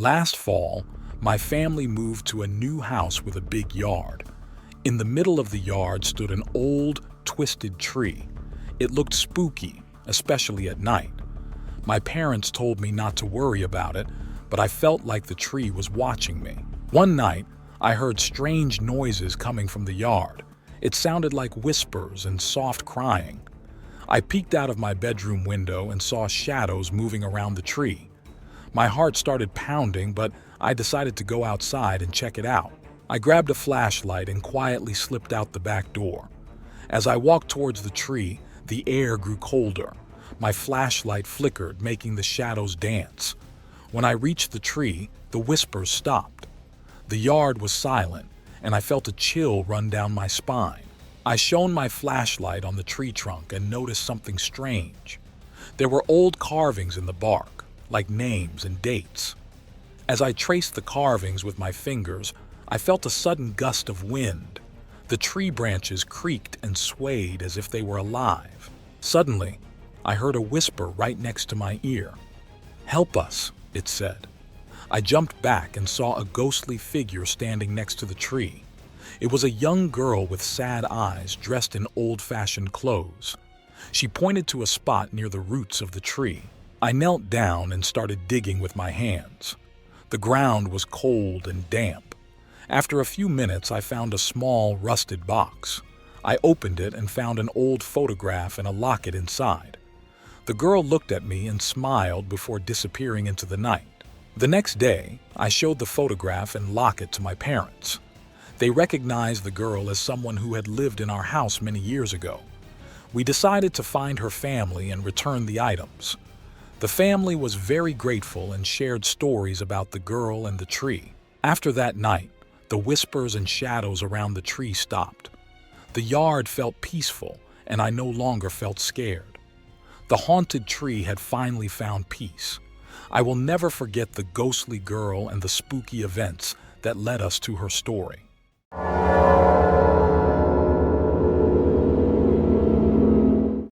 Last fall, my family moved to a new house with a big yard. In the middle of the yard stood an old, twisted tree. It looked spooky, especially at night. My parents told me not to worry about it, but I felt like the tree was watching me. One night, I heard strange noises coming from the yard. It sounded like whispers and soft crying. I peeked out of my bedroom window and saw shadows moving around the tree. My heart started pounding, but I decided to go outside and check it out. I grabbed a flashlight and quietly slipped out the back door. As I walked towards the tree, the air grew colder. My flashlight flickered, making the shadows dance. When I reached the tree, the whispers stopped. The yard was silent, and I felt a chill run down my spine. I shone my flashlight on the tree trunk and noticed something strange. There were old carvings in the bark, like names and dates. As I traced the carvings with my fingers, I felt a sudden gust of wind. The tree branches creaked and swayed as if they were alive. Suddenly, I heard a whisper right next to my ear. "Help us," it said. I jumped back and saw a ghostly figure standing next to the tree. It was a young girl with sad eyes, dressed in old-fashioned clothes. She pointed to a spot near the roots of the tree. I knelt down and started digging with my hands. The ground was cold and damp. After a few minutes, I found a small, rusted box. I opened it and found an old photograph and a locket inside. The girl looked at me and smiled before disappearing into the night. The next day, I showed the photograph and locket to my parents. They recognized the girl as someone who had lived in our house many years ago. We decided to find her family and return the items. The family was very grateful and shared stories about the girl and the tree. After that night, the whispers and shadows around the tree stopped. The yard felt peaceful, and I no longer felt scared. The haunted tree had finally found peace. I will never forget the ghostly girl and the spooky events that led us to her story.